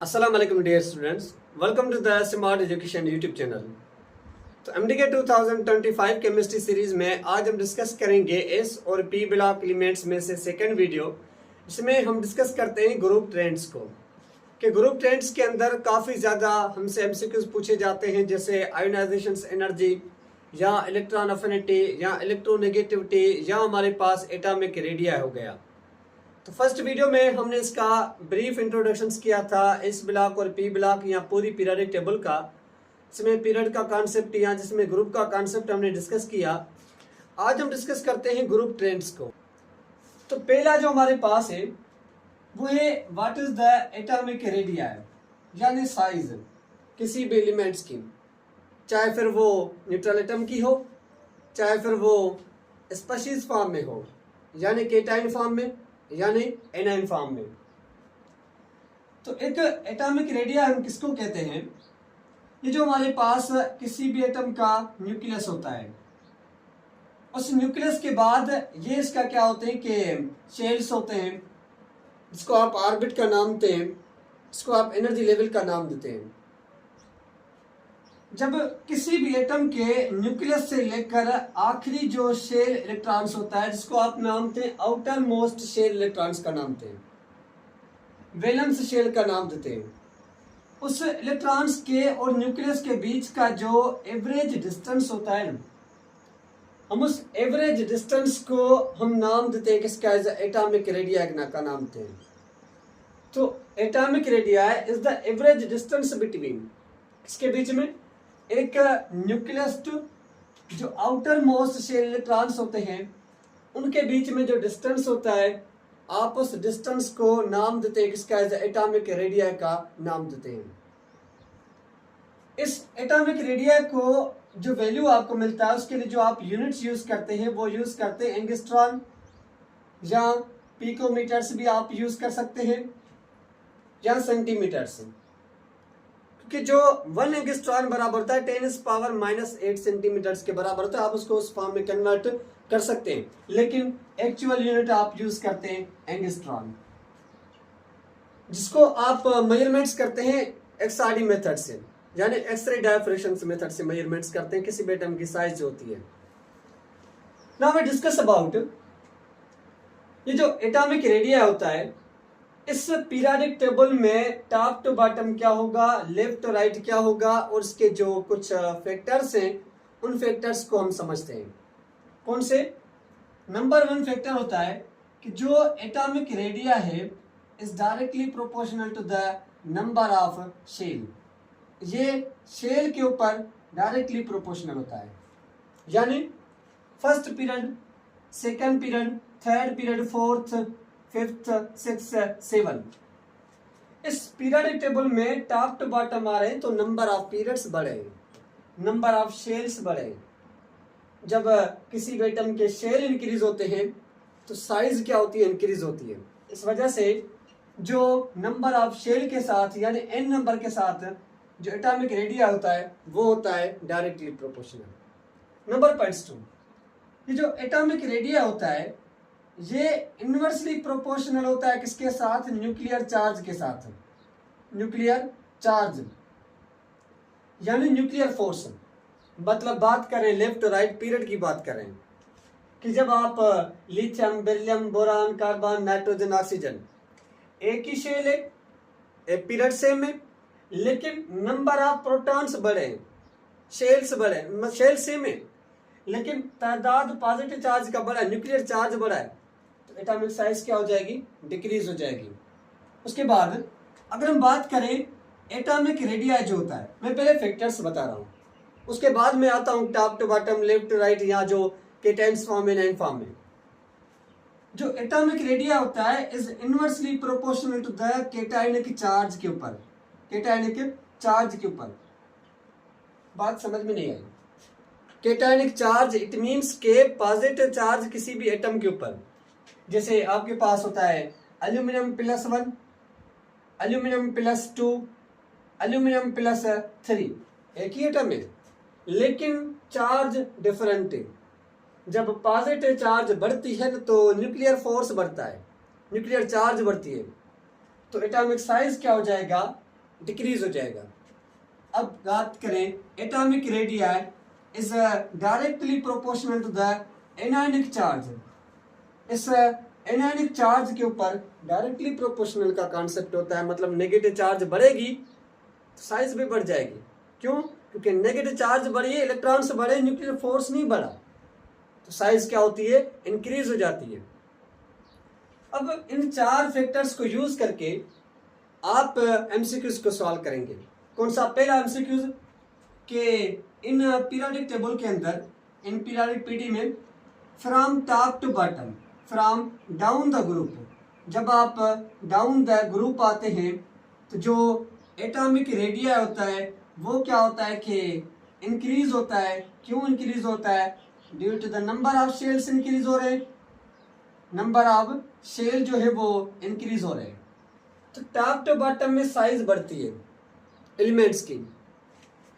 अस्सलाम वालेकुम dear students, welcome to the smart education YouTube channel. तो एमडीके 2025 केमिस्ट्री सीरीज में आज हम डिस्कस करेंगे एस और पी ब्लॉक एलिमेंट्स में से सेकंड वीडियो। इसमें हम डिस्कस करते हैं ग्रुप ट्रेंड्स को कि ग्रुप ट्रेंड्स के अंदर काफ़ी ज़्यादा हमसे एमसीक्यूज पूछे जाते हैं, जैसे आयोनाइजेशन एनर्जी या इलेक्ट्रॉन अफिनिटी या इलेक्ट्रोनेगेटिविटी या हमारे पास एटॉमिक रेडिया हो गया। तो फर्स्ट वीडियो में हमने इसका ब्रीफ इंट्रोडक्शन किया था, एस ब्लॉक और पी ब्लॉक या पूरी पीरियडिक टेबल का। इसमें पीरियड का कॉन्सेप्ट या जिसमें ग्रुप का कॉन्सेप्ट हमने डिस्कस किया। आज हम डिस्कस करते हैं ग्रुप ट्रेंड्स को। तो पहला जो हमारे पास है वो है what is the atomic radii, यानी साइज किसी भी एलिमेंट्स की, चाहे फिर वो न्यूट्रल एटम की हो, चाहे फिर वो स्पेसीज फॉर्म में हो, यानी केटाइन फॉर्म में, यानी एनाइन फॉर्म में। तो एक एटॉमिक रेडिया हम किसको कहते हैं? ये जो हमारे पास किसी भी एटम का न्यूक्लियस होता है, उस न्यूक्लियस के बाद ये इसका क्या होते हैं कि शेल्स होते हैं, जिसको आप ऑर्बिट का नाम देते हैं, जिसको आप एनर्जी लेवल का नाम देते हैं। जब किसी भी एटम के न्यूक्लियस से लेकर आखिरी जो शेल इलेक्ट्रॉन्स होता है, जिसको आप नाम देते हैं आउटर मोस्ट शेल इलेक्ट्रॉन्स का नाम देते हैं, वैलेंस शेल का नाम देते हैं, उस इलेक्ट्रॉन्स के और न्यूक्लियस के बीच का जो एवरेज डिस्टेंस होता है ना, हम उस एवरेज डिस्टेंस को हम नाम देते हैं किसका? एटॉमिक रेडिया का नाम देते हैं। तो atomic radii is the average distance between, इसके बीच में एक न्यूक्लियस टू जो आउटर मोस्ट शेल इलेक्ट्रॉन्स होते हैं उनके बीच में जो डिस्टेंस होता है, आप उस डिस्टेंस को नाम देते हैं किसका? एटॉमिक रेडिया का नाम देते हैं। इस एटॉमिक रेडिया को जो वैल्यू आपको मिलता है, उसके लिए जो आप यूनिट्स यूज करते हैं वो यूज करते हैं एंगस्ट्रॉन या पिकोमीटर्स भी आप यूज कर सकते हैं, या सेंटीमीटर्स, कि जो 1 एंगस्ट्रॉन बराबर होता है 10⁻⁻8 सेंटीमीटर्स के बराबर होता है। आप उसको उस फॉर्म में कन्वर्ट कर सकते हैं, लेकिन एक्चुअल यूनिट आप यूज करते हैं एंगस्ट्रॉन, जिसको आप मेजरमेंट्स करते हैं एक्सआरडी मेथड से, यानी एक्सरे डायफ्रेक्शन मेथड से मेजरमेंट्स करते हैं किसी भी एटम की साइज जो होती है। नाउ वी डिस्कस अबाउट ये जो एटॉमिक रेडिया होता है, इस पीरियडिक टेबल में टॉप टू बॉटम क्या होगा, लेफ्ट टू राइट क्या होगा, और इसके जो कुछ फैक्टर्स हैं उन फैक्टर्स को हम समझते हैं। कौन से? नंबर 1 फैक्टर होता है कि जो एटॉमिक रेडिया है is directly proportional to the number of shell. ये शेल के ऊपर डायरेक्टली प्रोपोर्शनल होता है, यानी first period, second period, third period, fourth, fifth, six, 7, इस पीरियडिक टेबल में टॉप टू बॉटम आ रहे हैं तो नंबर ऑफ पीरियड्स बढ़े, नंबर ऑफ शेल्स बढ़े। जब किसी भी एटम के शेल इंक्रीज होते हैं तो साइज क्या होती है? इंक्रीज होती है। इस वजह से जो नंबर ऑफ शेल के साथ यानी n नंबर के साथ जो एटॉमिक रेडिया होता है वो होता है डायरेक्टली प्रोपोर्शनल। नंबर पॉइंट्स 2, ये जो एटॉमिक रेडिया होता है ये इनवर्सली प्रोपोर्शनल होता है किसके साथ? न्यूक्लियर चार्ज के साथ। न्यूक्लियर चार्ज यानी न्यूक्लियर फोर्स, मतलब बात करें लेफ्ट राइट पीरियड की बात करें कि जब आप lithium, beryllium, boron, carbon, nitrogen, oxygen, एक ही शेल है, एक पीरियड सेम है, लेकिन नंबर ऑफ प्रोटॉन्स बढ़े, शेल्स बढ़े, शेल सेम है लेकिन तादाद पॉजिटिव चार्ज का बढ़ा, न्यूक्लियर चार्ज बढ़ा है, तो एटॉमिक साइज क्या हो जाएगी? डिक्रीज हो जाएगी। उसके बाद अगर हम बात करें एटॉमिक रेडिया जो होता है, मैं पहले फैक्टर्स बता रहा हूँ, उसके बाद में आता हूँ top to bottom, left to right, या जो केटाइन्स फॉर्म में, एनाइन फॉर्म में। जो एटॉमिक रेडिया होता है is inversely proportional to the cationic charge के ऊपर, केटाइनिक चार्ज के ऊपर। बात समझ में नहीं आई? केटाइनिक चार्ज इट मीन्स के पॉजिटिव चार्ज किसी भी एटम के ऊपर, जैसे आपके पास होता है एल्यूमिनियम +1, एल्यूमिनियम +2, एल्यूमिनियम +3, एक ही एटम है लेकिन चार्ज डिफरेंट है। जब पॉजिटिव चार्ज बढ़ती है तो न्यूक्लियर फोर्स बढ़ता है, न्यूक्लियर चार्ज बढ़ती है, तो एटॉमिक साइज क्या हो जाएगा? डिक्रीज हो जाएगा। अब बात करें atomic radii is directly proportional to the anionic charge. इस एनायनिक चार्ज के ऊपर डायरेक्टली प्रोपोर्शनल का कॉन्सेप्ट होता है, मतलब नेगेटिव चार्ज बढ़ेगी तो साइज भी बढ़ जाएगी। क्यों? क्योंकि नेगेटिव चार्ज बढ़ी है, इलेक्ट्रॉन्स बढ़े, न्यूक्लियर फोर्स नहीं बढ़ा, तो साइज क्या होती है? इंक्रीज हो जाती है। अब इन 4 फैक्टर्स को यूज करके आप एमसीक्यूज को सॉल्व करेंगे। कौन सा? पहला एमसीक्यूज के इन पीरियोडिक टेबल के अंदर, इन पीरियोडिक पीडी में, from top to bottom, from down the group, जब आप डाउन द ग्रुप आते हैं तो जो एटॉमिक रेडिया होता है वो क्या होता है कि इंक्रीज होता है। क्यों इंक्रीज होता है? Due to the number of shells increase हो रहे हैं, नंबर ऑफ शेल जो है वो इंक्रीज हो रहे हैं। तो टॉप टू बॉटम में साइज बढ़ती है एलिमेंट्स की।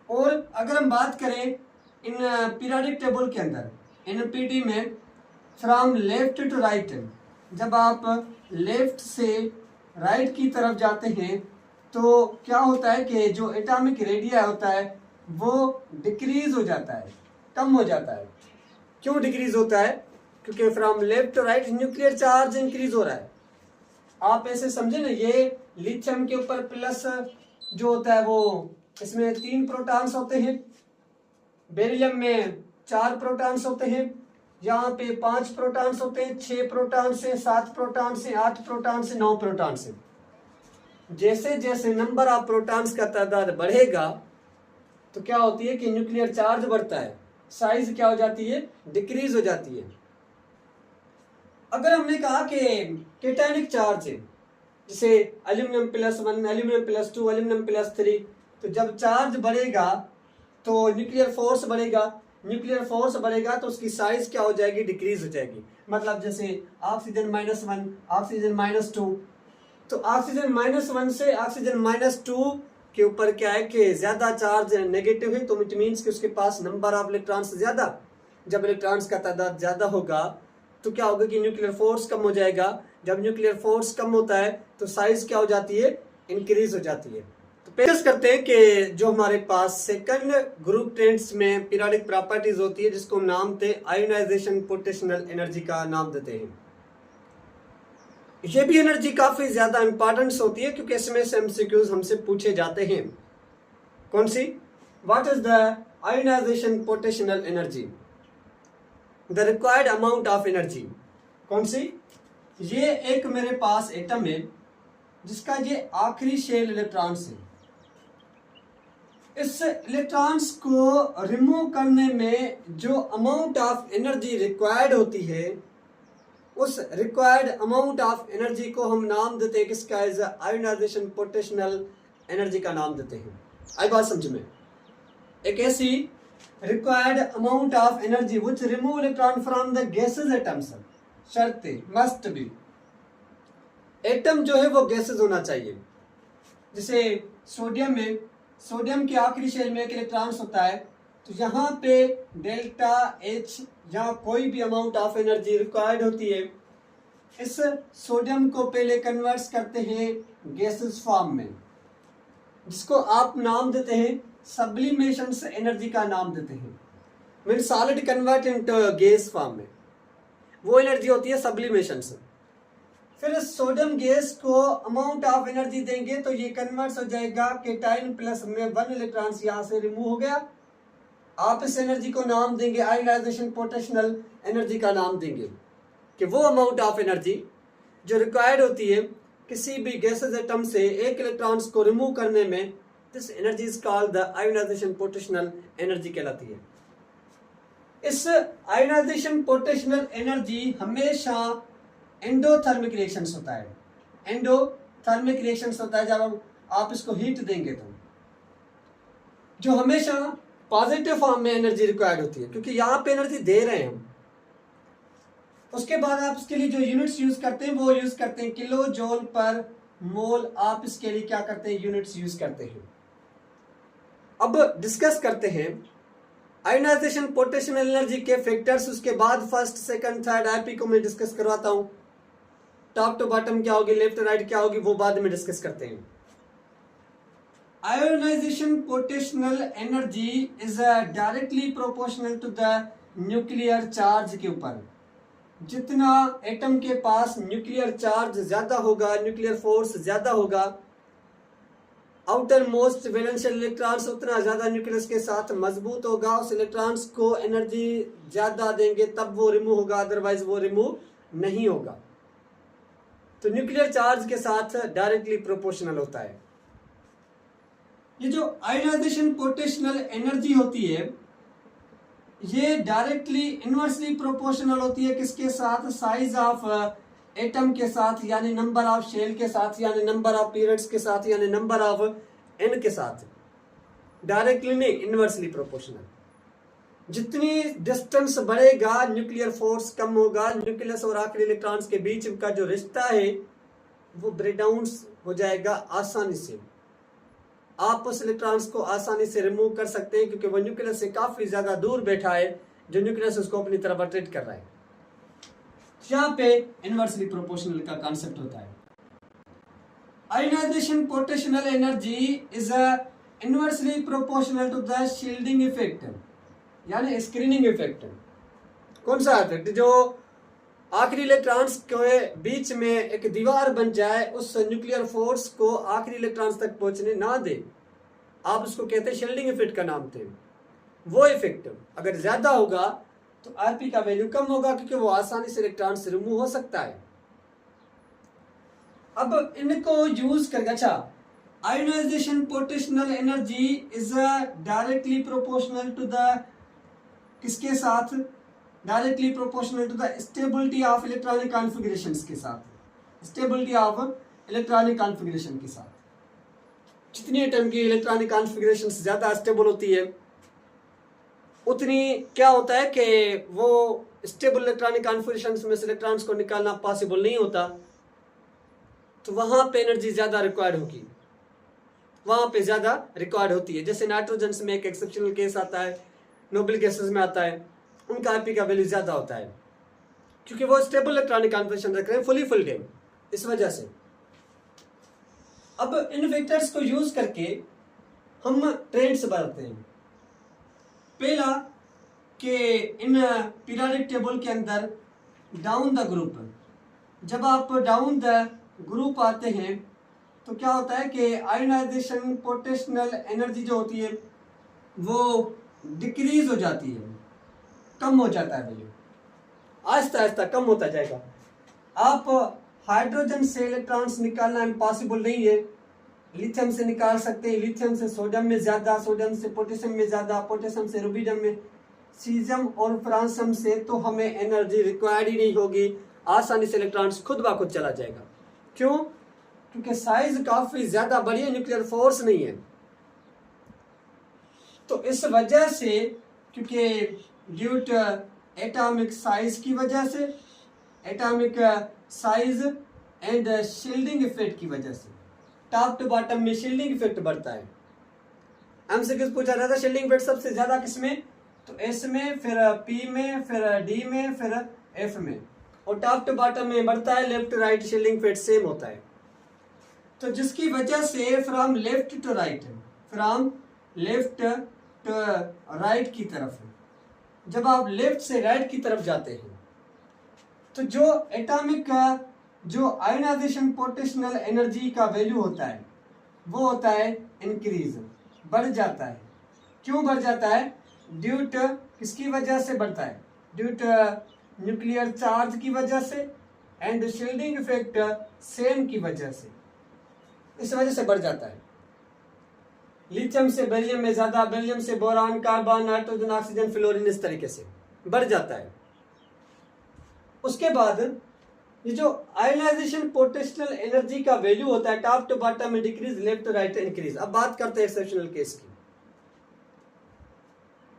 और अगर हम बात करें इन पीरियोडिक टेबल के अंदर, इन पीडी में, फ्रॉम लेफ्ट टू राइट, जब आप लेफ्ट से राइट की तरफ जाते हैं तो क्या होता है कि जो एटॉमिक रेडिया होता है वो डिक्रीज हो जाता है, कम हो जाता है। क्यों डिक्रीज होता है? क्योंकि from left to right nuclear charge increase हो रहा है। आप ऐसे समझे ना, ये लिथियम के ऊपर प्लस जो होता है वो, इसमें 3 प्रोटॉन्स होते हैं, बेरिलियम में 4 प्रोटॉन्स होते हैं, यहाँ पे 5 प्रोटॉन्स होते हैं, 6 प्रोटॉन्स हैं, 7 प्रोटॉन्स हैं, 8 प्रोटॉन्स हैं, 9 प्रोटॉन्स हैं। जैसे जैसे नंबर ऑफ प्रोटॉन्स का तादाद बढ़ेगा तो क्या होती है कि न्यूक्लियर चार्ज बढ़ता है, साइज क्या हो जाती है? डिक्रीज हो जाती है। अगर हमने कहा कि केटायनिक चार्ज है, जैसे एल्यूमिनियम +1, एल्यूमिनियम +2, एल्यूमिनियम +3, तो जब चार्ज बढ़ेगा तो न्यूक्लियर फोर्स बढ़ेगा, न्यूक्लियर फोर्स बढ़ेगा तो उसकी साइज क्या हो जाएगी? डिक्रीज हो जाएगी। मतलब जैसे ऑक्सीजन -1, ऑक्सीजन -2, तो ऑक्सीजन -1 से ऑक्सीजन -2 के ऊपर क्या है कि ज्यादा चार्ज नेगेटिव है, तो इट मीन्स कि उसके पास नंबर ऑफ इलेक्ट्रॉन्स ज्यादा। जब इलेक्ट्रॉन्स का तादाद ज्यादा होगा तो क्या होगा कि न्यूक्लियर फोर्स कम हो जाएगा। जब न्यूक्लियर फोर्स कम होता है तो साइज क्या हो जाती है? इंक्रीज हो जाती है। तो पेश करते हैं कि जो हमारे पास सेकंड ग्रुप टेंस में पीरियोडिक प्रॉपर्टीज होती है, जिसको हम नाम देते हैं आयोनाइजेशन पोटेंशियल एनर्जी का नाम देते हैं। ये भी एनर्जी काफी ज्यादा इंपॉर्टेंस होती है क्योंकि इसमें से एमसीक्यूज हमसे पूछे जाते हैं। कौन सी? What is the ionisation potential energy, the required amount of energy. कौन सी? ये एक मेरे पास एटम है जिसका ये आखिरी शेल इलेक्ट्रॉन्स है। इस इलेक्ट्रॉन्स को रिमूव करने में जो अमाउंट ऑफ एनर्जी रिक्वायर्ड होती है, उस रिक्वायर्ड अमाउंट ऑफ एनर्जी को हम नाम देते हैं किसका? इज आयोनाइजेशन पोटेंशियल एनर्जी का नाम देते हैं। आई बात समझ में? एक ऐसी required amount of energy which remove electron from the gases atoms, शर्त मस्ट बी, एटम जो है वो गैसेज होना चाहिए। जैसे सोडियम में, सोडियम के आखिरी शेल में एक इलेक्ट्रॉन्स होता है, तो यहाँ पे डेल्टा H या कोई भी अमाउंट ऑफ एनर्जी रिक्वायर्ड होती है। इस सोडियम को पहले कन्वर्ट्स करते हैं गैसेस फॉर्म में, जिसको आप नाम देते हैं सब्लिमेशन एनर्जी का नाम देते हैं। Mean solid convert into gas form में, वो एनर्जी होती है सब्लिमेशन से। फिर सोडियम गैस को अमाउंट ऑफ एनर्जी देंगे तो ये कन्वर्ट हो जाएगा केटाइन प्लस में 1 इलेक्ट्रॉन्स यहाँ से रिमूव हो गया। आप इस एनर्जी को नाम देंगे आयोनाइजेशन पोटेंशियल एनर्जी का नाम देंगे, कि वो अमाउंट ऑफ एनर्जी जो रिक्वायर्ड होती है किसी भी गैसेस एटम से एक इलेक्ट्रॉन्स को रिमूव करने में, this energy is called the ionisation potential energy कहलाती है। इस आयोनाइजेशन पोटेंशियल एनर्जी हमेशा एंडोथर्मिक रिएक्शंस होता है। एंडोथर्मिक रिएक्शंस होता है जब आप इसको हीट देंगे तो, जो हमेशा पॉजिटिव फॉर्म में एनर्जी रिक्वायर्ड होती है, क्योंकि यहाँ पे एनर्जी दे रहे हैं हम। उसके बाद आप इसके लिए जो यूनिट्स यूज करते हैं वो यूज करते हैं किलो जूल पर मोल। आप इसके लिए क्या करते हैं? यूनिट्स यूज करते हैं। अब डिस्कस करते हैं आयोनाइजेशन पोटेंशियल एनर्जी के फैक्टर्स। उसके बाद फर्स्ट सेकंड थर्ड आईपी को मैं डिस्कस करवाता हूं। टॉप टू बॉटम क्या होगी, लेफ्ट राइट क्या होगी, वो बाद में डिस्कस करते हैं। Ionization potential energy is directly proportional to the nuclear charge के ऊपर। जितना एटम के पास न्यूक्लियर चार्ज ज्यादा होगा, न्यूक्लियर फोर्स ज्यादा होगा, आउटर मोस्ट वैलेंशियल इलेक्ट्रॉन्स उतना ज्यादा न्यूक्लियस के साथ मजबूत होगा, उस इलेक्ट्रॉन्स को एनर्जी ज्यादा देंगे तब वो रिमूव होगा, अदरवाइज वो रिमूव नहीं होगा। तो न्यूक्लियर चार्ज के साथ डायरेक्टली प्रोपोर्शनल होता है। ये जो आयोनाइजेशन पोटेंशियल एनर्जी होती है ये डायरेक्टली इनवर्सली प्रोपोर्शनल होती है किसके साथ? साइज ऑफ एटम के साथ, यानी नंबर ऑफ शेल के साथ, यानी नंबर ऑफ पीरियड्स के साथ, यानी नंबर ऑफ एन के साथ। डायरेक्टली नहीं, इनवर्सली प्रोपोर्शनल। जितनी डिस्टेंस बढ़ेगा न्यूक्लियर फोर्स कम होगा, न्यूक्लियस और आखिरी इलेक्ट्रॉन्स के बीच का जो रिश्ता है वो ब्रेक डाउन हो जाएगा आसानी से। आप उस इलेक्ट्रॉन्स को आसानी से रिमूव कर सकते हैं क्योंकि वो न्यूक्लियस से काफी ज्यादा दूर बैठा है, जो न्यूक्लियस उसको अपनी तरफ अट्रैक्ट कर रहा है। यहाँ पे इनवर्सली प्रोपोर्शनल का कॉन्सेप्ट होता है। Ionization potential energy is inversely proportional to the shielding effect, यानी स्क्रीनिंग इफेक्ट। कौन सा इफेक्ट? जो आखिरी इलेक्ट्रॉन्स के बीच में एक दीवार बन जाए, उस न्यूक्लियर फोर्स को आखिरी इलेक्ट्रॉन्स तक पहुंचने ना दे, आप उसको कहते हैं शील्डिंग इफेक्ट का नाम थे। वो इफेक्ट अगर ज्यादा होगा तो आरपी का वैल्यू कम होगा क्योंकि वो आसानी से इलेक्ट्रॉन से रिमूव हो सकता है। अब इनको यूज करके, अच्छा, ionization potential energy is directly proportional to the किसके साथ? Directly proportional to the stability of electronic configurations के साथ। स्टेबिलिटी ऑफ इलेक्ट्रॉनिक कॉन्फ़िगरेशन के साथ जितनी एटम की इलेक्ट्रॉनिक कॉन्फ़िगरेशन ज्यादा स्टेबल होती है उतनी क्या होता है कि वो स्टेबल इलेक्ट्रॉनिक कॉन्फ़िगरेशंस में से इलेक्ट्रॉन्स को निकालना पॉसिबल नहीं होता, तो वहां पे एनर्जी ज्यादा रिक्वायर्ड होगी, वहां पे ज्यादा रिक्वायर्ड होती है। जैसे नाइट्रोजन में एक एक्सेप्शनल केस आता है, नोबल गैसेस में आता है, उनका आरपी का वैल्यू ज्यादा होता है क्योंकि वो स्टेबल इलेक्ट्रॉनिक कॉन्फ़िगरेशन रख रहे हैं, फुली फिल्ड है, इस वजह से। अब इन फैक्टर्स को यूज करके हम ट्रेंड्स बनाते हैं। पहला कि इन पीरियोडिक टेबल के अंदर डाउन द ग्रुप, जब आप डाउन द ग्रुप आते हैं तो क्या होता है कि आयोनाइजेशन पोटेंशियल एनर्जी जो होती है वो डिक्रीज हो जाती है, कम हो जाता है वैल्यू, आहिस्ता आहिस्ता कम होता जाएगा। आप हाइड्रोजन से इलेक्ट्रॉन्स निकालना इम्पॉसिबल नहीं है, लिथियम से निकाल सकते हैं, लिथियम से सोडियम में ज्यादा, सोडियम से पोटेशियम में ज्यादा, पोटेशियम से रुबिडियम में, सीजियम और फ्रांसियम से तो हमें एनर्जी रिक्वायर्ड ही नहीं होगी, आसानी से इलेक्ट्रॉन्स खुद ब खुद चला जाएगा। क्यों? क्योंकि साइज काफी ज्यादा बड़ी है, न्यूक्लियर फोर्स नहीं है। तो इस वजह से, क्योंकि ड्यू टू एटॉमिक साइज की वजह से, atomic size and shielding effect की वजह से टॉप टू बॉटम में शील्डिंग इफेक्ट बढ़ता है। हमसे किस पूछा रहा था शील्डिंग इफेक्ट सबसे ज्यादा किसमें? तो एस में, फिर पी में, फिर डी में, फिर एफ में, और टॉप टू बॉटम में बढ़ता है। Left to right shielding effect same होता है। तो जिसकी वजह से from left to right, from left to right की तरफ, जब आप लेफ्ट से राइट की तरफ जाते हैं तो जो एटॉमिक का जो आयोनाइजेशन पोटेंशियल एनर्जी का वैल्यू होता है वो होता है इंक्रीज, बढ़ जाता है। क्यों बढ़ जाता है? ड्यू टू किसकी वजह से बढ़ता है? ड्यू टू न्यूक्लियर चार्ज की वजह से एंड शील्डिंग इफेक्ट सेम की वजह से, इस वजह से बढ़ जाता है। लिथियम से बेरिलियम में ज्यादा, बेरिलियम से boron, carbon, nitrogen, oxygen, fluorine, इस तरीके से बढ़ जाता है। उसके बाद ये जो आयोनाइजेशन पोटेंशियल एनर्जी का वैल्यू होता है टॉप टू बॉटम में decrease, left to right increase. अब बात करते हैं एक्सेप्शनल केस की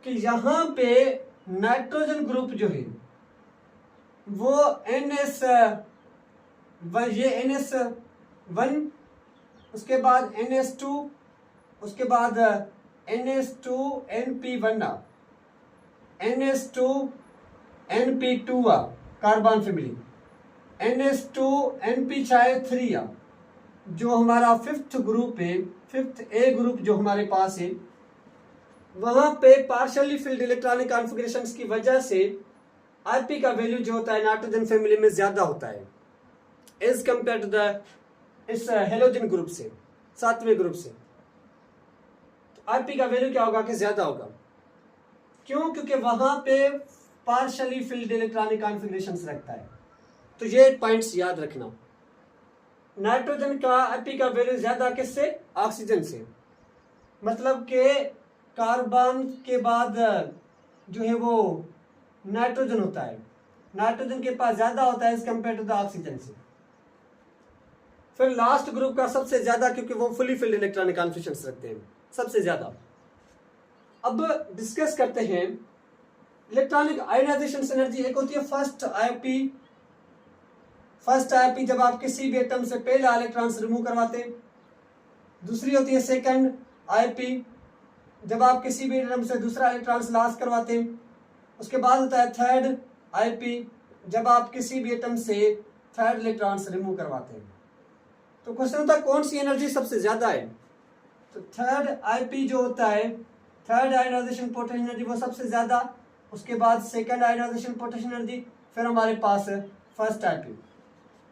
कि यहां पे नाइट्रोजन ग्रुप जो है वो NS, ये NS1, उसके बाद NS2, उसके बाद NS2NP1, NS2NP2 carbon family, NS2NP3 जो हमारा फिफ्थ ग्रुप है, 5th ए ग्रुप जो हमारे पास है, वहां पे पार्शियली फिल्ड इलेक्ट्रॉनिक कॉन्फ़िगरेशंस की वजह से आईपी का वैल्यू जो होता है नाइट्रोजन फैमिली में ज्यादा होता है एज कंपेयर टू द इस हेलोजन ग्रुप से, 7वें ग्रुप से। तो आईपी का वैल्यू क्या होगा कि ज्यादा होगा। क्यों? क्योंकि वहां पे पार्शियली फिल्ड इलेक्ट्रॉनिक कॉन्फ़िगरेशंस रखता है। तो ये पॉइंट्स याद रखना। नाइट्रोजन का आईपी का वैल्यू ज्यादा किससे? ऑक्सीजन से। मतलब कि कार्बन के बाद जो है वो नाइट्रोजन होता है, नाइट्रोजन के पास ज्यादा होता है as compare to the oxygen से। फिर लास्ट ग्रुप का सबसे ज्यादा, क्योंकि वो फुली फिल्ड इलेक्ट्रॉनिक कॉन्फ़िगरेशंस रखते हैं सबसे ज्यादा। अब डिस्कस करते हैं इलेक्ट्रॉनिक आयोनाइजेशन एनर्जी। एक होती है फर्स्ट आईपी। फर्स्ट आईपी जब आप किसी भी एटम से पहला इलेक्ट्रॉन रिमूव करवाते हैं। दूसरी होती है सेकंड आईपी, जब आप किसी भी एटम से दूसरा इलेक्ट्रॉन लॉस करवाते हैं। उसके बाद होता है थर्ड आईपी, जब आप किसी भी एटम से थर्ड इलेक्ट्रॉन रिमूव करवाते हैं। तो क्वेश्चन होता है कौन सी एनर्जी सबसे ज्यादा है? तो थर्ड आईपी जो होता है, थर्ड आयोनाइजेशन पोटेंशियल एनर्जी, वो सबसे ज्यादा। उसके बाद सेकंड आयोनाइजेशन पोटेंशियल एनर्जी, फिर हमारे पास फर्स्ट आईपी,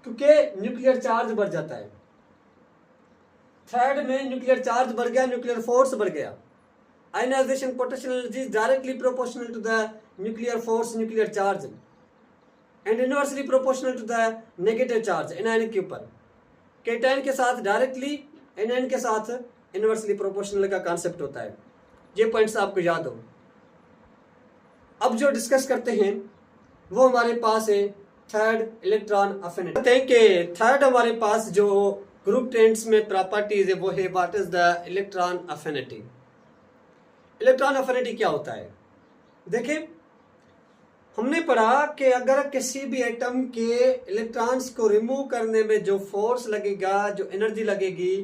क्योंकि न्यूक्लियर चार्ज बढ़ जाता है। थर्ड में न्यूक्लियर चार्ज बढ़ गया, न्यूक्लियर फोर्स बढ़ गया। Ionization potential energy is directly proportional to the nuclear force, nuclear charge, and inversely proportional to the negative charge anion के ऊपर। केटायन के साथ डायरेक्टली, एनायन के साथ इनवर्सली प्रोपोर्शनल का कॉन्सेप्ट होता है। ये पॉइंट्स आपको याद हो। अब जो डिस्कस करते हैं वो हमारे पास है थर्ड इलेक्ट्रॉन अफिनिटी। थर्ड हमारे पास जो ग्रुप टेंस में प्रॉपर्टीज है वो है what is the electron affinity. Electron affinity क्या होता है? देखिए, हमने पढ़ा कि अगर किसी भी एटम के इलेक्ट्रॉन्स को रिमूव करने में जो फोर्स लगेगा, जो एनर्जी लगेगी,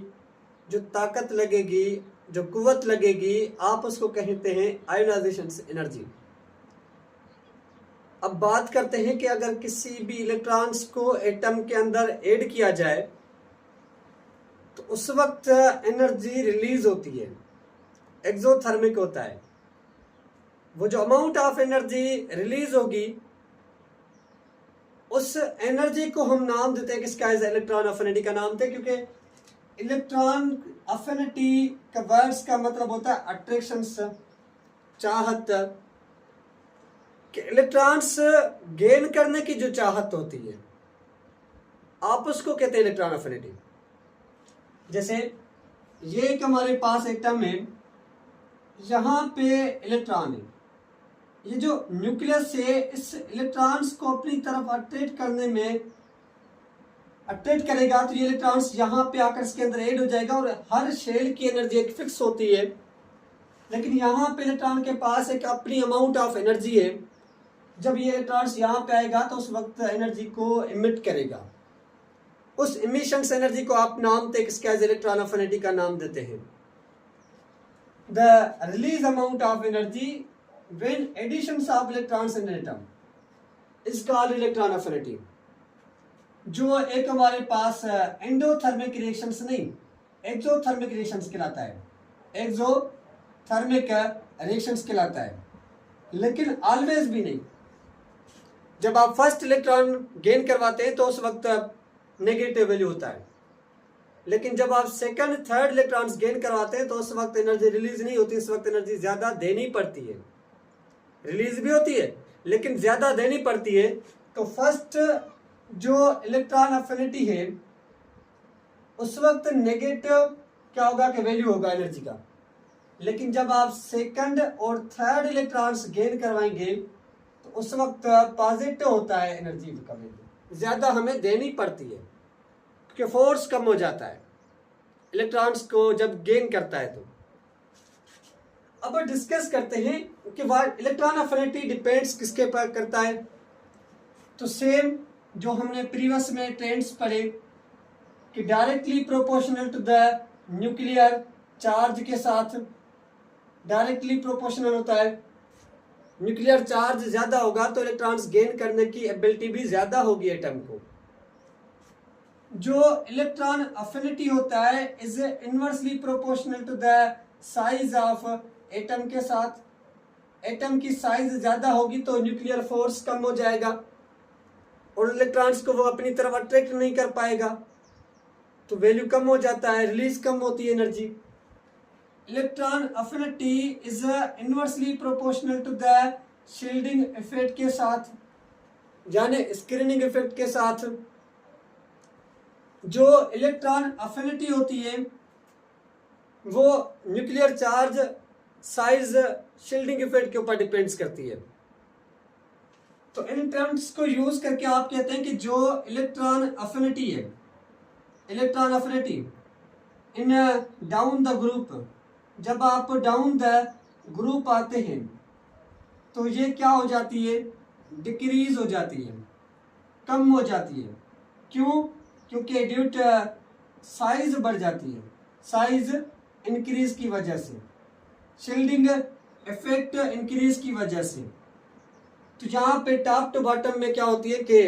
जो ताकत लगेगी, जो कुव्वत लगेगी, आप उसको कहते हैं आयोनाइजेशन एनर्जी। अब बात करते हैं कि अगर किसी भी इलेक्ट्रॉन्स को एटम के अंदर ऐड किया जाए तो उस वक्त एनर्जी रिलीज होती है, एक्सोथर्मिक होता है। वो जो अमाउंट ऑफ एनर्जी रिलीज होगी उस एनर्जी को हम नाम देते हैं किसका? इलेक्ट्रॉन अफिनिटी का नाम देते हैं, क्योंकि इलेक्ट्रॉन अफिनिटी का वर्ड्स का मतलब होता है अट्रैक्शन, चाहत। कि इलेक्ट्रॉन्स गेन करने की जो चाहत होती है आप उसको कहते हैं इलेक्ट्रॉन अफिनिटी। जैसे ये एक हमारे पास एटम है, यहां पे इलेक्ट्रॉन है, ये जो न्यूक्लियस है इस इलेक्ट्रॉन्स को अपनी तरफ अट्रैक्ट करने में अट्रैक्ट करेगा, तो ये इलेक्ट्रॉन्स यहाँ पे आकर इसके अंदर ऐड हो जाएगा। और हर शेल की एनर्जी एक फिक्स होती है, लेकिन यहाँ पे इलेक्ट्रॉन के पास एक अपनी अमाउंट ऑफ एनर्जी है। जब ये इलेक्ट्रॉन्स यहाँ पे आएगा तो उस वक्त एनर्जी को इमिट करेगा। उस इमिशंस एनर्जी को आप नाम देते किसका? इलेक्ट्रॉन अफिनिटी का नाम देते हैं। The release amount of energy when additions of electrons in atom is called electron affinity. जो एक हमारे पास एंडोथर्मिक रिएक्शंस नहीं, एक्सोथर्मिक रिएक्शंस कहलाता है, एक्सोथर्मिक रिएक्शंस कहलाता है, लेकिन ऑलवेज भी नहीं। जब आप फर्स्ट इलेक्ट्रॉन गेन करवाते हैं तो उस वक्त नेगेटिव वैल्यू होता है, लेकिन जब आप सेकंड थर्ड इलेक्ट्रॉन्स गेन करवाते हैं तो उस वक्त एनर्जी रिलीज नहीं होती, इस वक्त एनर्जी ज्यादा देनी पड़ती है। रिलीज भी होती है लेकिन ज्यादा देनी पड़ती है। तो फर्स्ट जो इलेक्ट्रॉन अफिनिटी है उस वक्त नेगेटिव क्या होगा कि वैल्यू होगा एनर्जी का, लेकिन जब आप सेकंड और थर्ड इलेक्ट्रॉन्स गेन करवाएंगे तो उस वक्त पॉजिटिव होता है एनर्जी का वैल्यू, ज्यादा हमें देनी पड़ती है क्योंकि फोर्स कम हो जाता है इलेक्ट्रॉन्स को जब गेन करता है। तो अब डिस्कस करते हैं कि इलेक्ट्रॉन अफिनिटी डिपेंड्स किसके पर करता है। तो सेम जो हमने प्रीवियस में ट्रेंड्स पढ़े कि directly proportional to the nuclear charge के साथ डायरेक्टली प्रोपोर्शनल होता है। न्यूक्लियर चार्ज ज्यादा होगा तो इलेक्ट्रॉन्स गेन करने की एबिलिटी भी ज्यादा होगी एटम को। जो इलेक्ट्रॉन अफिनिटी होता है is inversely proportional to the size of atom के साथ। एटम की साइज ज्यादा होगी तो न्यूक्लियर फोर्स कम हो जाएगा और इलेक्ट्रॉन्स को वो अपनी तरफ अट्रैक्ट नहीं कर पाएगा, तो वैल्यू कम हो जाता है, रिलीज कम होती है energy. Electron affinity is inversely proportional to the shielding effect के साथ, यानी स्क्रीनिंग इफेक्ट के साथ। जो इलेक्ट्रॉन अफिनिटी होती है वो nuclear charge, size, shielding effect के ऊपर डिपेंड्स करती है। तो इन टर्म्स को यूज करके आप कहते हैं कि जो इलेक्ट्रॉन अफिनिटी है, electron affinity in down the group, जब आप डाउन द ग्रुप आते हैं तो ये क्या हो जाती है, डिक्रीज हो जाती है, कम हो जाती है। क्यों? क्योंकि ड्यू टू साइज बढ़ जाती है, साइज इंक्रीज की वजह से, शील्डिंग इफेक्ट इंक्रीज की वजह से। तो यहाँ पे टॉप टू बॉटम में क्या होती है कि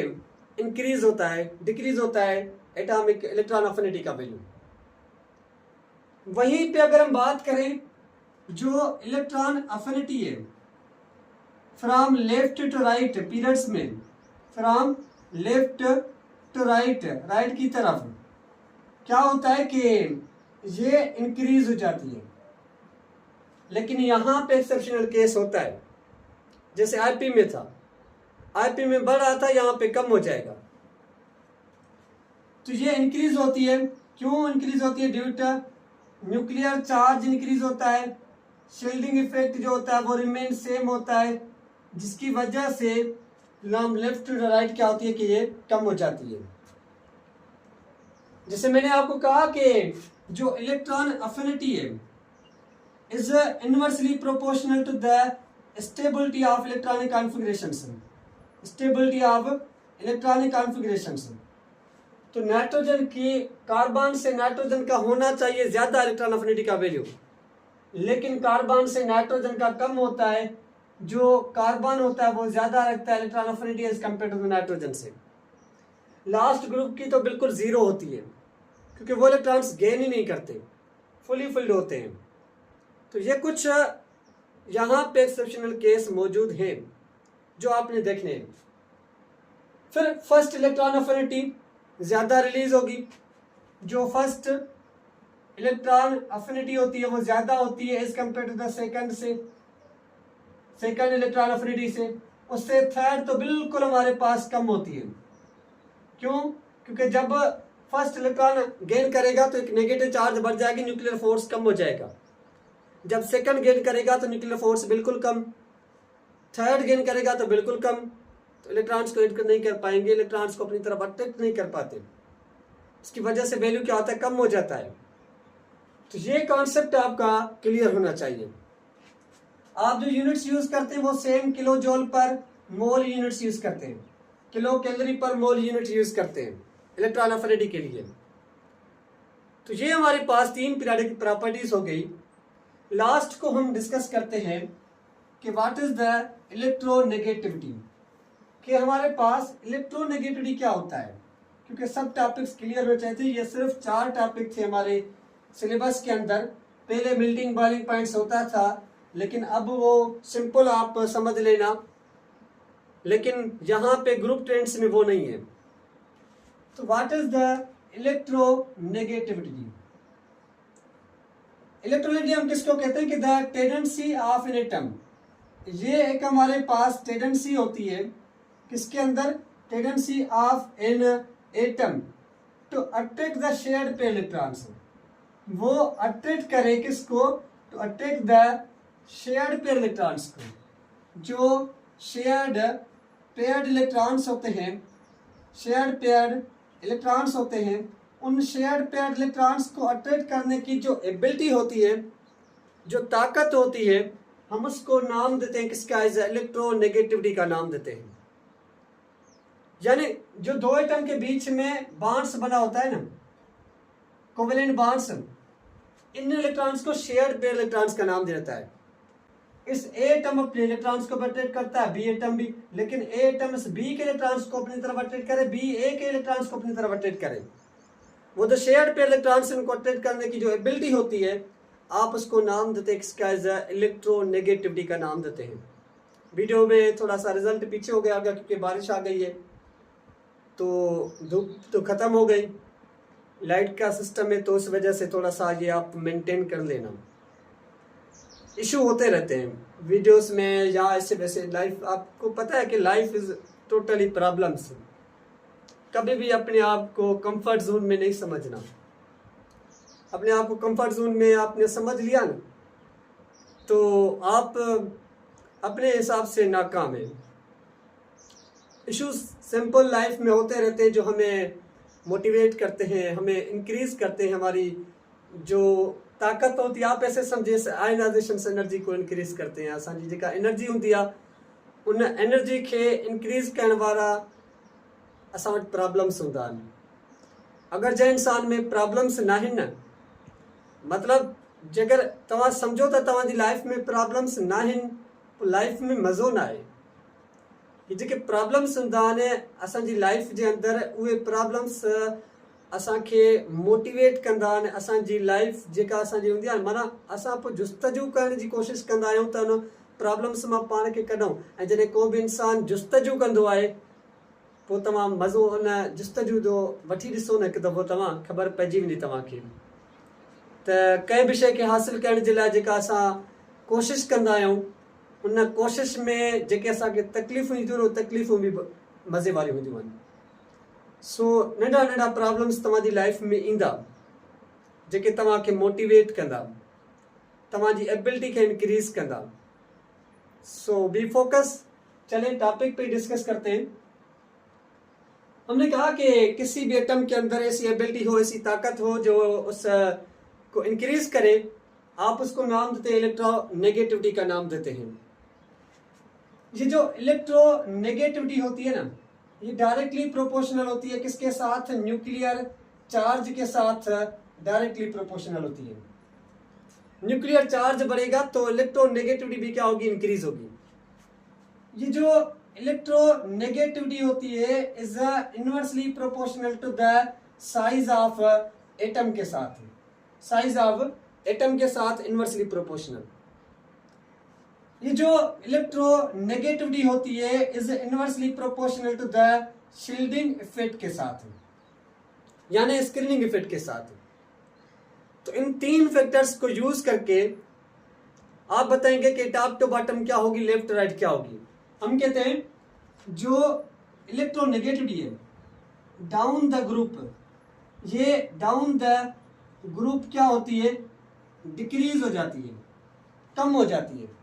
इंक्रीज होता है, डिक्रीज होता है एटॉमिक इलेक्ट्रॉन अफिनिटी का वैल्यू। वहीं पे अगर हम बात करें जो इलेक्ट्रॉन अफिनिटी है from left to right periods में, from left to right, right की तरफ क्या होता है कि ये इंक्रीज हो जाती है। लेकिन यहां पे एक्सेप्शनल केस होता है, जैसे आईपी में था, आईपी में बढ़ रहा था, यहां पे कम हो जाएगा। तो ये इंक्रीज होती है। क्यों इंक्रीज होती है? Due to nuclear charge increase होता है, शील्डिंग इफेक्ट जो होता है वो रिमेन सेम होता है, जिसकी वजह से लेफ्ट टू राइट क्या होती है कि ये कम हो जाती है। जैसे मैंने आपको कहा कि जो इलेक्ट्रॉन अफिनिटी है is inversely proportional to the stability of electronic configurations, stability of electronic configurations. तो नाइट्रोजन की, कार्बन से नाइट्रोजन का होना चाहिए ज्यादा इलेक्ट्रॉन अफिनिटी का वैल्यू, लेकिन कार्बन से नाइट्रोजन का कम होता है। जो कार्बन होता है वो ज्यादा रखता है electron affinity as compare to nitrogen से। लास्ट ग्रुप की तो बिल्कुल जीरो होती है, क्योंकि वो इलेक्ट्रॉन्स गेन ही नहीं करते, फुली फिल्ड होते हैं। तो ये कुछ यहाँ पे एक्सेप्शनल केस मौजूद हैं जो आपने देखने हैं। फिर फर्स्ट इलेक्ट्रॉन अफिनिटी ज्यादा रिलीज होगी, जो फर्स्ट इलेक्ट्रॉन अफिनिटी होती है वो ज्यादा होती है as compare to the second से, सेकंड इलेक्ट्रॉन अफिनिटी से। उससे थर्ड तो बिल्कुल हमारे पास कम होती है। क्यों? क्योंकि जब फर्स्ट इलेक्ट्रॉन गेन करेगा तो एक नेगेटिव चार्ज बढ़ जाएगी, न्यूक्लियर फोर्स कम हो जाएगा। जब सेकंड गेन करेगा तो न्यूक्लियर फोर्स बिल्कुल कम, थर्ड गेन करेगा तो बिल्कुल कम। तो इलेक्ट्रॉन्स को हिट नहीं कर पाएंगे, इलेक्ट्रॉन्स को अपनी तरफ अट्रैक्ट नहीं कर पाते, इसकी वजह से वैल्यू क्या होता है, कम हो जाता है। तो ये कॉन्सेप्ट आपका क्लियर होना चाहिए। आप जो यूनिट्स यूज करते हैं वो सेम किलो जूल पर मोल यूनिट्स यूज करते हैं, किलो कैलोरी पर मोल यूनिट यूज करते हैं इलेक्ट्रॉन अफिनिटी के लिए। तो ये हमारे पास तीन पीरियोडिक प्रॉपर्टीज हो गई। लास्ट को हम डिस्कस करते हैं कि व्हाट इज द इलेक्ट्रोनेगेटिविटी, कि हमारे पास इलेक्ट्रोनेगेटिविटी क्या होता है। क्योंकि सब टॉपिक्स क्लियर हो चाहिए थे, ये सिर्फ 4 टॉपिक थे हमारे सिलेबस के अंदर। पहले मेल्टिंग बॉइलिंग पॉइंट्स होता था, लेकिन अब वो सिंपल आप समझ लेना, लेकिन यहाँ पे ग्रुप ट्रेंड्स में वो नहीं है। तो what is the electronegativity? Electronegativity हम किसको कहते हैं कि the tendency of an atom. ये एक हमारे पास टेंडेंसी होती है, किसके अंदर? Tendency of an atom to attract the shared pair electrons. वो अट्रैक्ट करे किसको? To attract the shared pair electrons को। जो शेयर्ड पेयर्ड इलेक्ट्रॉन्स होते हैं, शेयर्ड पेयर्ड इलेक्ट्रॉन्स होते हैं, उन शेयर्ड पेयर्ड इलेक्ट्रॉन्स को अट्रैक्ट करने की जो एबिलिटी होती है, जो ताकत होती है, हम उसको नाम देते हैं किसका? इलेक्ट्रोनेगेटिविटी का नाम देते हैं। यानी जो दो एटम के बीच में बॉन्ड्स बना होता है ना, कोवेलेंट बॉन्ड्स, इन इलेक्ट्रॉन्स को शेयर्ड पेयर इलेक्ट्रॉन्स का नाम देता है। इस ए एटम अपने इलेक्ट्रॉन्स को अट्रैक्ट करता है, बी एटम भी, लेकिन ए एटम इस बी के इलेक्ट्रॉन्स को अपनी तरफ अट्रैक्ट करे, बी ए के इलेक्ट्रॉन्स को अपनी तरफ अट्रैक्ट करे। वो जो शेयर्ड पेयर इलेक्ट्रॉन्स को अट्रैक्ट करने की जो एबिलिटी होती है, आप उसको नाम देते हैं इसका इलेक्ट्रोनेगेटिविटी का नाम देते हैं। वीडियो में थोड़ा सा रिजल्ट पीछे हो गया क्योंकि बारिश आ गई है, तो धूप तो ख़त्म हो गई, लाइट का सिस्टम है, तो उस वजह से थोड़ा सा ये आप मेंटेन कर लेना। इशू होते रहते हैं वीडियोस में या ऐसे वैसे। लाइफ, आपको पता है कि लाइफ इज़ टोटली प्रॉब्लम्स। कभी भी अपने आप को कंफर्ट जोन में नहीं समझना। अपने आप को कंफर्ट जोन में आपने समझ लिया ना, तो आप अपने हिसाब से नाकाम है। इश्यूज सिंपल लाइफ में होते रहते हैं जो हमें मोटिवेट करते हैं, हमें इंक्रीज करते हैं, हमारी जो ताकत होती है, आप ऐसे समझिए आयनाइजेशन एनर्जी को इंक्रीज करते हैं। असांजी जेका एनर्जी होती आहे उन एनर्जी के इंक्रीज करने वाला असां वटि प्रॉब्लम्स हूंदा आहिनि। अगर जंहिं इंसान में प्रॉब्लम्स न आहिनि न, मतलब जेकर तव्हां सम्झो त तव्हांजी लाइफ में प्रॉब्लम्स न आहिनि, लाइफ में मज़ो न आहे। ये जेके प्रॉब्लम्स हूंदा आहिनि असांजी लाइफ जे अंदरि, उहे प्रॉब्लम्स असांखे मोटिवेट कंदा आहिनि। असांजी लाइफ जेका असांजी हूंदी आहे, माना असां पोइ जुस्तजू करण जी कोशिशि कंदा आहियूं त उन प्रॉब्लम्स मां पाण खे कढूं। ऐं जॾहिं को बि इंसानु जुस्तजू कंदो आहे, पोइ तव्हां मज़ो उन जुस्तजू जो वठी ॾिसो न, हिकु दफ़ो तव्हां ख़बर पइजी वेंदी तव्हांखे त कंहिं बि शइ खे हासिलु करण जे लाइ जेका असां कोशिशि कंदा आहियूं, उन कोशिश में जेके असांखे तकलीफ़ूं ईंदियूं आहिनि, उहे तकलीफ़ूं बि मज़े वारियूं हूंदियूं आहिनि। सो नंढा नंढा प्रॉब्लम्स तव्हांजी लाइफ में ईंदा जेके तव्हांखे मोटिवेट कंदा, तव्हांजी एबिलिटी खे इंक्रीज कंदा। सो बी फोकस। चलें टॉपिक पे डिस्कस करते हैं। हमने कहा कि किसी भी एटम के अंदर ऐसी एबिलिटी हो, ऐसी ताकत हो जो उस को इंक्रीज करे, आप उसको नाम देते हैं इलेक्ट्रोनेगेटिविटी का नाम देते हैं। ये जो इलेक्ट्रोनेगेटिविटी होती है ना, ये डायरेक्टली प्रोपोर्शनल होती है किसके साथ? न्यूक्लियर चार्ज के साथ डायरेक्टली प्रोपोर्शनल होती है। न्यूक्लियर चार्ज बढ़ेगा तो इलेक्ट्रोनेगेटिविटी भी क्या होगी? इंक्रीज होगी। ये जो इलेक्ट्रोनेगेटिविटी होती है is inversely proportional to the size of atom के साथ। साइज ऑफ एटम के साथ इनवर्सली प्रोपोर्शनल। ये जो इलेक्ट्रोनेगेटिविटी होती है is inversely proportional to the shielding effect के साथ, यानी स्क्रीनिंग इफेक्ट के साथ। तो इन तीन फैक्टर्स को यूज करके आप बताएंगे कि टॉप टू बॉटम क्या होगी, लेफ्ट राइट क्या होगी। हम कहते हैं जो इलेक्ट्रोनेगेटिविटी है डाउन द ग्रुप, ये डाउन द ग्रुप क्या होती है? डिक्रीज हो जाती है, कम हो जाती है।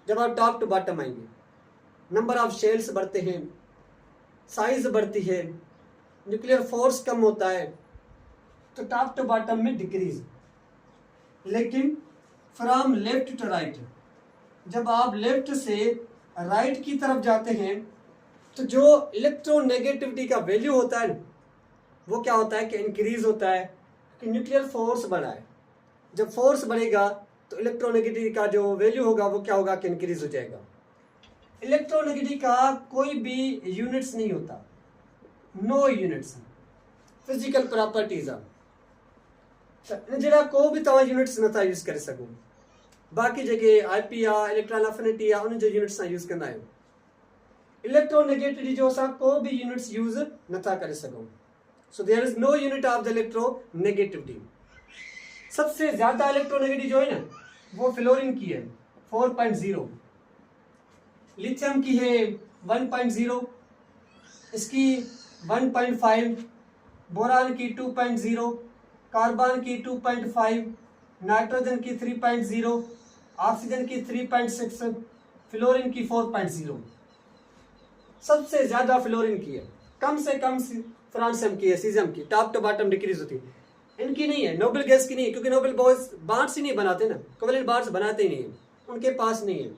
जब आप टॉप टू बॉटम आएंगे, नंबर ऑफ शेल्स बढ़ते हैं, साइज बढ़ती है, न्यूक्लियर फोर्स कम होता है, तो टॉप टू बॉटम में डिक्रीज। लेकिन फ्रॉम लेफ्ट टू राइट, जब आप लेफ्ट से राइट की तरफ जाते हैं, तो जो इलेक्ट्रोनेगेटिविटी का वैल्यू होता है वो क्या होता है कि इंक्रीज होता है, कि न्यूक्लियर फोर्स बढ़ा है। जब फोर्स बढ़ेगा तो इलेक्ट्रोनेगेटिविटी का जो वैल्यू होगा वो क्या होगा कि इंक्रीज हो जाएगा। इलेक्ट्रोनेगेटिविटी का कोई भी यूनिट्स नहीं होता, नो यूनिट्स, फिजिकल प्रॉपर्टीज आहे जरा को भी तव्हां यूनिट्स नथा यूज़ करे सघो। बाक़ी जेके IP आहे, इलेक्ट्रॉन अफिनिटी आहे, उन जो यूनिट्स सां यूज़ कंदा आहियूं। इलेक्ट्रोनेगेटिविटी जो असां को भी यूनिट्स यूज़ नथा करे सघूं। So there is no unit of the electronegativity. सबसे ज्यादा इलेक्ट्रोनेगेटिविटी जो है ना वो फ्लोरीन की है 4.0, लिथियम की है 1.0, इसकी 1.5, बोरान की 2.0, कार्बन की 2.5, नाइट्रोजन की 3.0, ऑक्सीजन की 3.6, फ्लोरीन की 4.0। सबसे ज्यादा फ्लोरीन की है, कम से कम फ्रांसियम की है, सीजियम की। टॉप टू बॉटम डिक्रीज होती है, इनकी नहीं है, नोबेल गैस की नहीं है, क्योंकि नोबेल बांड्स ही नहीं बनाते ना, कोवेलेंट बांड्स बनाते ही नहीं है, उनके पास नहीं है।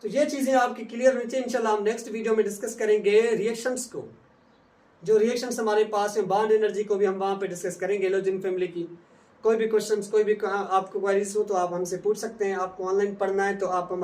तो ये चीजें आपकी क्लियर होनी चाहिए। इंशाल्लाह हम नेक्स्ट वीडियो में डिस्कस करेंगे रिएक्शंस को, जो रिएक्शंस हमारे पास है, बॉन्ड एनर्जी को भी हम वहाँ पे डिस्कस करेंगे, हेलोजन फैमिली की। कोई भी क्वेश्चंस, कोई भी आपको क्वेरीज हो तो आप हमसे पूछ सकते हैं। आपको ऑनलाइन पढ़ना है तो आप हमारे